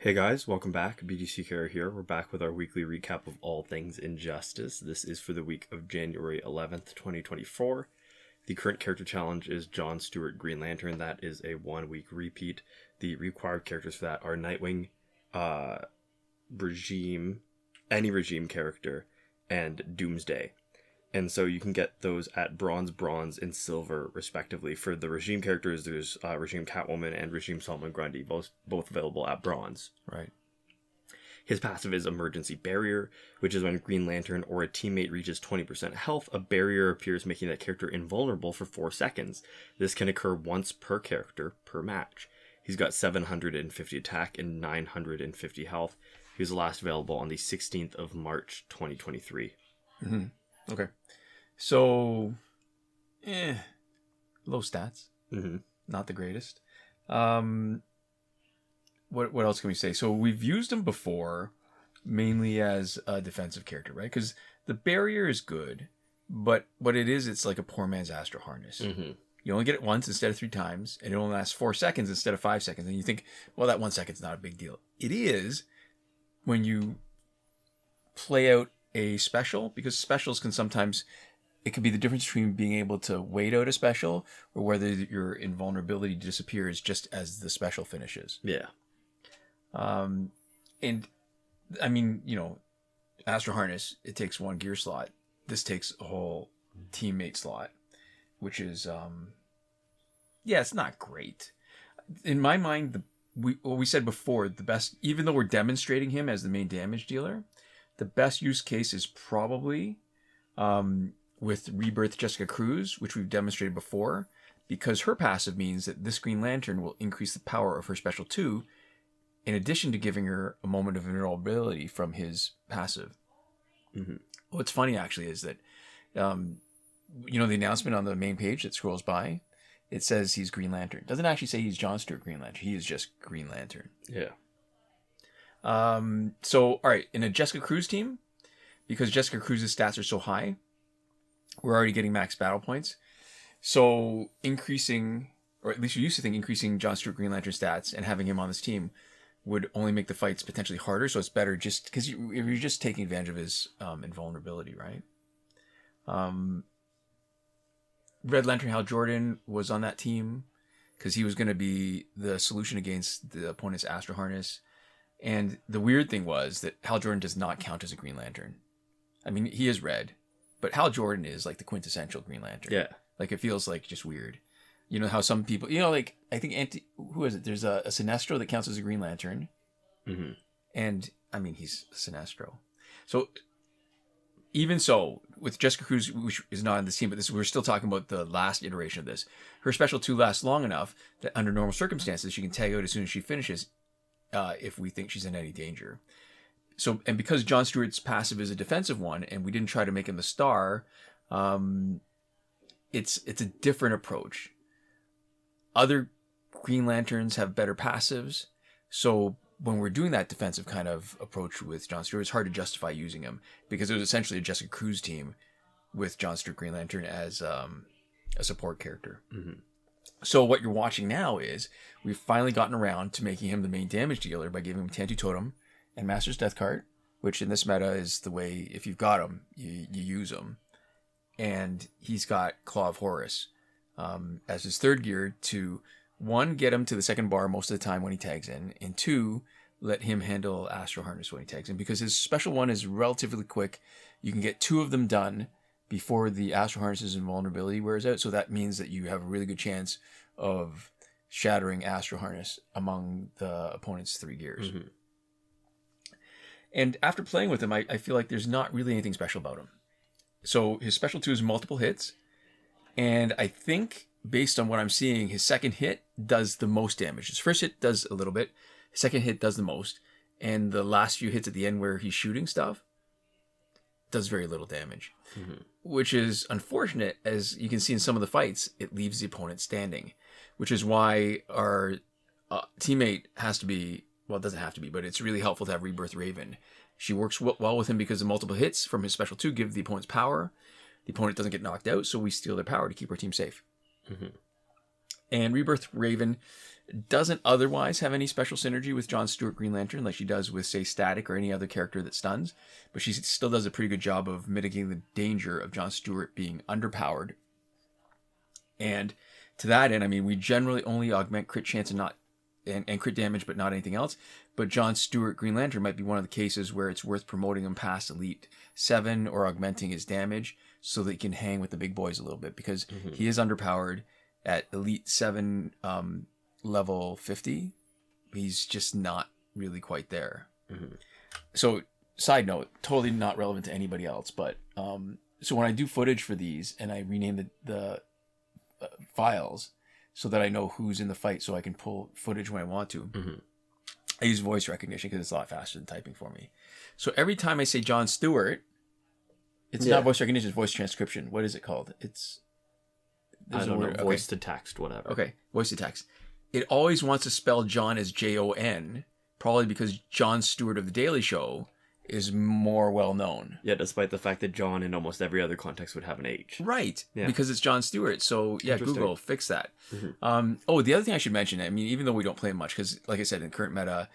Hey guys, welcome back. BDC Care here. We're back with our weekly recap of all things Injustice. This is for the week of January 11th, 2024. The current character challenge is John Stewart Green Lantern. That is a 1 week repeat. The required characters for that are Nightwing, Regime, any Regime character, and Doomsday. And so you can get those at bronze, and silver, respectively. For the Regime characters, there's Regime Catwoman and Regime Solomon Grundy, both available at bronze. Right. His passive is Emergency Barrier, which is when Green Lantern or a teammate reaches 20% health, a barrier appears making that character invulnerable for 4 seconds. This can occur once per character per match. He's got 750 attack and 950 health. He was last available on the 16th of March, 2023. Mm-hmm. Okay. So, low stats. Mm-hmm. Not the greatest. What else can we say? So we've used him before, mainly as a defensive character, right? Because the barrier is good, but what it is, it's like a poor man's Astro Harness. Mm-hmm. You only get it once instead of 3 times, and it only lasts 4 seconds instead of 5 seconds. And you think, well, that 1 second's not a big deal. It is when you play out a special, because specials can sometimes, it could be the difference between being able to wait out a special or whether your invulnerability disappears just as the special finishes. Yeah. And I mean, Astro Harness, it takes 1 gear slot. This takes a whole teammate slot, which is, it's not great. In my mind, what we said before, the best, even though we're demonstrating him as the main damage dealer, the best use case is probably with Rebirth Jessica Cruz, which we've demonstrated before, because her passive means that this Green Lantern will increase the power of her Special 2, in addition to giving her a moment of invulnerability from his passive. Mm-hmm. What's funny, actually, is that, the announcement on the main page that scrolls by, it says he's Green Lantern. It doesn't actually say he's John Stewart Green Lantern. He is just Green Lantern. Yeah. So, all right, in a Jessica Cruz team, because Jessica Cruz's stats are so high, we're already getting max battle points. So increasing, or at least you used to think increasing John Stewart Green Lantern stats and having him on this team would only make the fights potentially harder. So it's better just because you're just taking advantage of his invulnerability, right? Red Lantern Hal Jordan was on that team because he was going to be the solution against the opponent's Astro Harness. And the weird thing was that Hal Jordan does not count as a Green Lantern. I mean, he is red, but Hal Jordan is like the quintessential Green Lantern. Yeah. Like, it feels like just weird. You know how some people, like, I think, who is it? There's a Sinestro that counts as a Green Lantern. Mm-hmm. And, I mean, he's Sinestro. So, even so, with Jessica Cruz, which is not on this team, but we're still talking about the last iteration of this. Her Special 2 lasts long enough that under normal circumstances, she can tag out as soon as she finishes, if we think she's in any danger. So, and because John Stewart's passive is a defensive one, and we didn't try to make him a star, it's a different approach. Other Green Lanterns have better passives, so when we're doing that defensive kind of approach with John Stewart, it's hard to justify using him because it was essentially a Jessica Cruz team with John Stewart Green Lantern as a support character. Mm-hmm. So what you're watching now is we've finally gotten around to making him the main damage dealer by giving him Tantu Totem and Master's Death Card, which in this meta is the way, if you've got him, you use him. And he's got Claw of Horus as his third gear to, 1, get him to the second bar most of the time when he tags in, and 2, let him handle Astro Harness when he tags in. Because his special 1 is relatively quick. You can get 2 of them done before the Astro Harness's invulnerability wears out. So that means that you have a really good chance of shattering Astro Harness among the opponent's 3 gears. Mm-hmm. And after playing with him, I feel like there's not really anything special about him. So his Special 2 is multiple hits. And I think, based on what I'm seeing, his second hit does the most damage. His first hit does a little bit. His second hit does the most. And the last few hits at the end where he's shooting stuff does very little damage. Mm-hmm. Which is unfortunate, as you can see in some of the fights, it leaves the opponent standing. Which is why our teammate has to be, well, it doesn't have to be, but it's really helpful to have Rebirth Raven. She works well with him because the multiple hits from his Special 2 give the opponent's power. The opponent doesn't get knocked out, so we steal their power to keep our team safe. Mm-hmm. And Rebirth Raven Doesn't otherwise have any special synergy with John Stewart Green Lantern like she does with, say, Static or any other character that stuns. But she still does a pretty good job of mitigating the danger of John Stewart being underpowered. And to that end, I mean, we generally only augment crit chance and crit damage, but not anything else. But John Stewart Green Lantern might be one of the cases where it's worth promoting him past Elite 7 or augmenting his damage so that he can hang with the big boys a little bit, because he is underpowered at Elite 7 level 50. He's just not really quite there. So, side note, totally not relevant to anybody else, but so when I do footage for these and I rename the files so that I know who's in the fight so I can pull footage when I want to, I use voice recognition because it's a lot faster than typing for me. So every time I say John Stewart, it's not voice recognition, it's voice transcription. What is it called? I don't know, voice to text, whatever. Okay, voice to text. It always wants to spell John as Jon, probably because Jon Stewart of The Daily Show is more well known. Yeah, despite the fact that John in almost every other context would have an H. Right, because it's Jon Stewart. So yeah, Google, fix that. The other thing I should mention, I mean, even though we don't play him much, because like I said, in current meta,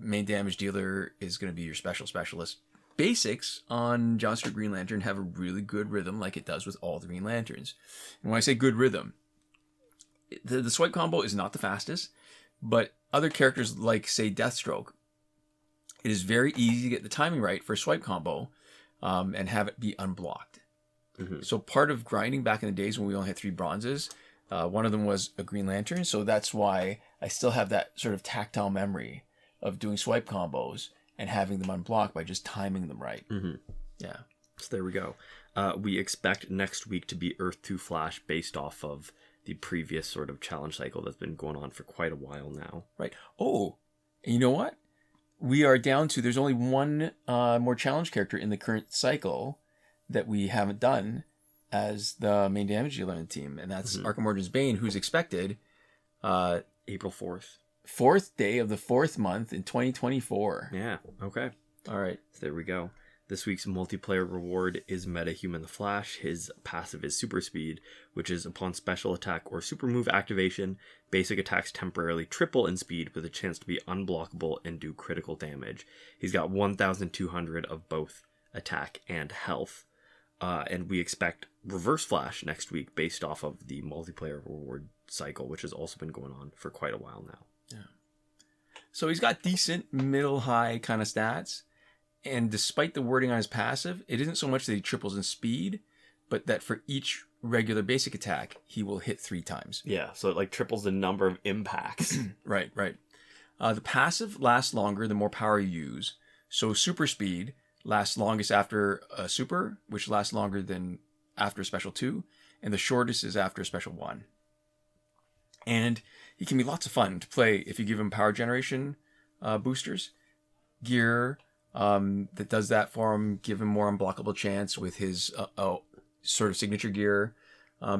main damage dealer is going to be your specialist. Basics on John Stewart Green Lantern have a really good rhythm, like it does with all the Green Lanterns. And when I say good rhythm, the swipe combo is not the fastest, but other characters like, say, Deathstroke, it is very easy to get the timing right for a swipe combo and have it be unblocked. So part of grinding back in the days when we only had 3 bronzes, one of them was a Green Lantern, so that's why I still have that sort of tactile memory of doing swipe combos and having them unblocked by just timing them right. Yeah. So there we go. We expect next week to be Earth 2 Flash based off of the previous sort of challenge cycle that's been going on for quite a while now. Right. Oh, and you know what? We are down to, there's only one more challenge character in the current cycle that we haven't done as the main damage dealer on the team, and that's Arkham Origins Bane, who's expected April 4th. 4th day of the 4th month in 2024. Yeah, okay. All right. So there we go. This week's multiplayer reward is Metahuman the Flash. His passive is Super Speed, which is upon special attack or super move activation, basic attacks temporarily triple in speed with a chance to be unblockable and do critical damage. He's got 1,200 of both attack and health. And we expect Reverse Flash next week based off of the multiplayer reward cycle, which has also been going on for quite a while now. Yeah. So he's got decent middle-high kind of stats. And despite the wording on his passive, it isn't so much that he triples in speed, but that for each regular basic attack, he will hit 3 times. Yeah, so it like triples the number of impacts. Right. The passive lasts longer the more power you use. So super speed lasts longest after a super, which lasts longer than after a special 2. And the shortest is after a special 1. And he can be lots of fun to play if you give him power generation boosters, gear that does that for him, give him more unblockable chance with his sort of signature gear.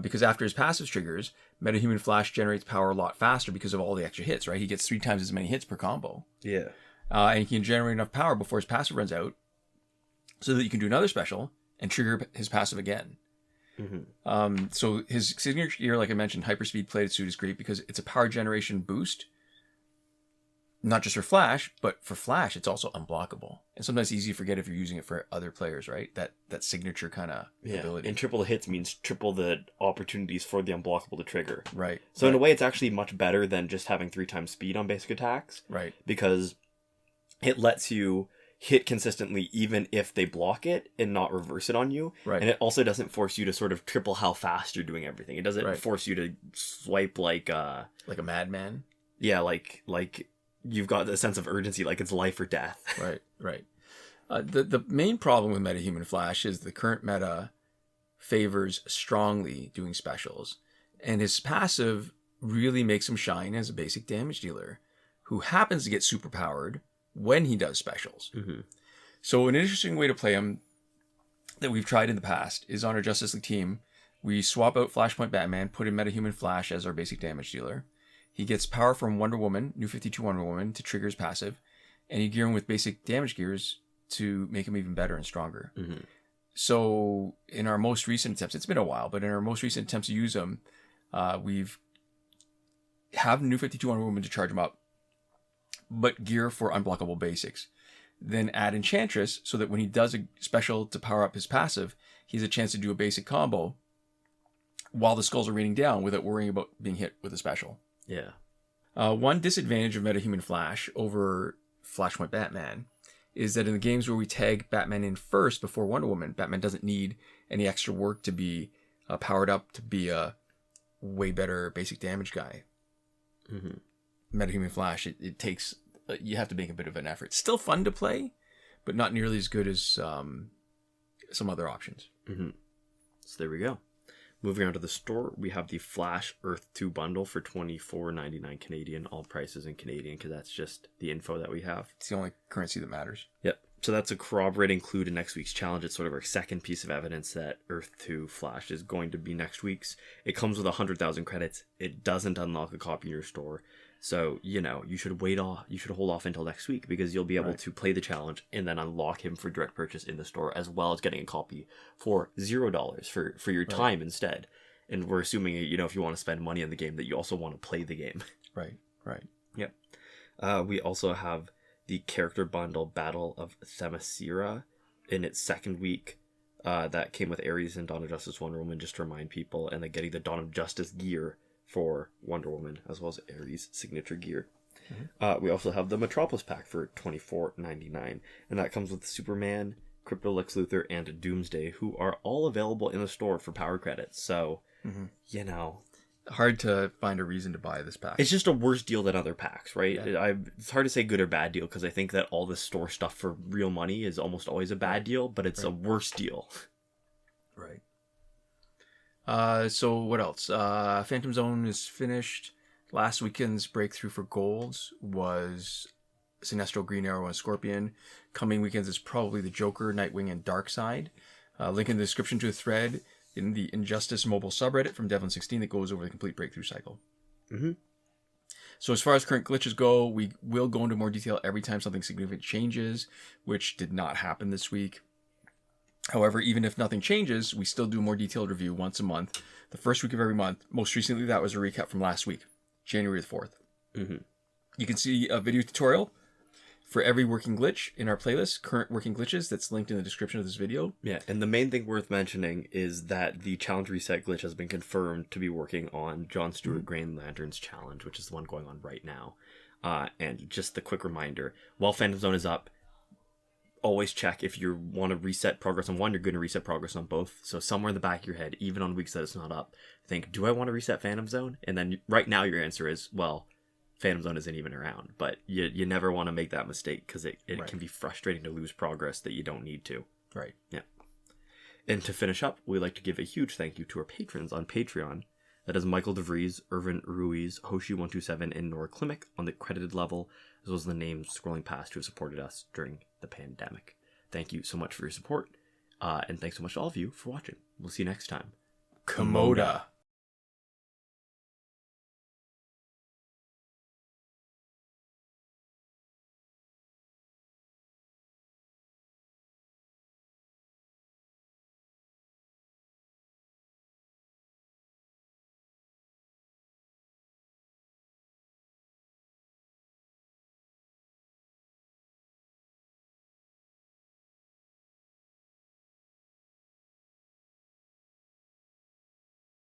Because after his passive triggers, Metahuman Flash generates power a lot faster because of all the extra hits, right? He gets 3 times as many hits per combo. Yeah. And he can generate enough power before his passive runs out so that you can do another special and trigger his passive again. So his signature gear, like I mentioned, hyperspeed plated suit is great because it's a power generation boost. Not just for Flash, but for Flash, it's also unblockable. And sometimes it's easy to forget if you're using it for other players, right? That signature kind of ability. And triple the hits means triple the opportunities for the unblockable to trigger. Right. So in a way, it's actually much better than just having 3 times speed on basic attacks. Right. Because it lets you hit consistently even if they block it and not reverse it on you. Right. And it also doesn't force you to sort of triple how fast you're doing everything. It doesn't force you to swipe like a madman. Yeah, like you've got a sense of urgency, like it's life or death. Right. The main problem with Metahuman Flash is the current meta favors strongly doing specials. And his passive really makes him shine as a basic damage dealer who happens to get superpowered when he does specials. So an interesting way to play him that we've tried in the past is on our Justice League team. We swap out Flashpoint Batman, put in Metahuman Flash as our basic damage dealer. He gets power from Wonder Woman, New 52 Wonder Woman, to trigger his passive. And you gear him with basic damage gears to make him even better and stronger. So in our most recent attempts, it's been a while, but in our most recent attempts to use him, we've have new 52 Wonder Woman to charge him up, but gear for unblockable basics. Then add Enchantress so that when he does a special to power up his passive, he has a chance to do a basic combo while the skulls are raining down without worrying about being hit with a special. Yeah. One disadvantage of Metahuman Flash over Flashpoint Batman is that in the games where we tag Batman in first before Wonder Woman, Batman doesn't need any extra work to be powered up to be a way better basic damage guy. Mm-hmm. Metahuman Flash, it takes... you have to make a bit of an effort. Still fun to play, but not nearly as good as some other options. Mm-hmm. So there we go. Moving on to the store, we have the Flash Earth 2 bundle for $24.99 Canadian, all prices in Canadian, because that's just the info that we have. It's the only currency that matters. Yep. So that's a corroborate include in next week's challenge. It's sort of our second piece of evidence that Earth 2 Flash is going to be next week's. It comes with 100,000 credits. It doesn't unlock a copy in your store. So, you should hold off until next week, because you'll be able to play the challenge and then unlock him for direct purchase in the store, as well as getting a copy for $0 for your time instead. And we're assuming, if you want to spend money on the game, that you also want to play the game. Right. Yep. We also have the character bundle Battle of Themyscira in its second week. That came with Ares and Dawn of Justice Wonder Woman, just to remind people, and then getting the Dawn of Justice gear for Wonder Woman, as well as Ares' signature gear. Mm-hmm. We also have the Metropolis pack for $24.99, and that comes with Superman, Crypto Lex Luthor, and Doomsday, who are all available in the store for power credits. So, hard to find a reason to buy this pack. It's just a worse deal than other packs, right? Yeah. It's hard to say good or bad deal, because I think that all the store stuff for real money is almost always a bad deal, but it's a worse deal. Right. So what else? Phantom Zone is finished. Last weekend's breakthrough for golds was Sinestro, Green Arrow, and Scorpion. Coming weekends is probably the Joker, Nightwing, and Darkseid. Link in the description to a thread in the Injustice mobile subreddit from Devlin16 that goes over the complete breakthrough cycle. Mm-hmm. So as far as current glitches go, we will go into more detail every time something significant changes, which did not happen this week. However, even if nothing changes, we still do a more detailed review once a month, the first week of every month. Most recently, that was a recap from last week, January the 4th. Mm-hmm. You can see a video tutorial for every working glitch in our playlist, current working glitches, that's linked in the description of this video. Yeah, and the main thing worth mentioning is that the challenge reset glitch has been confirmed to be working on John Stewart Green Lantern's challenge, which is the one going on right now. And just the quick reminder, while Phantom Zone is up, always check if you want to reset progress on one, you're going to reset progress on both. So somewhere in the back of your head, even on weeks that it's not up, think, do I want to reset Phantom Zone? And then right now your answer is, well, Phantom Zone isn't even around. But you never want to make that mistake, because it can be frustrating to lose progress that you don't need to. Right. Yeah. And to finish up, we'd like to give a huge thank you to our patrons on Patreon. That is Michael Devries, Irvin, Ruiz, Hoshi127, and Nora Klimek on the credited level, as well as the names scrolling past who have supported us during the pandemic. Thank you so much for your support, and thanks so much to all of you for watching. We'll see you next time. Komoda.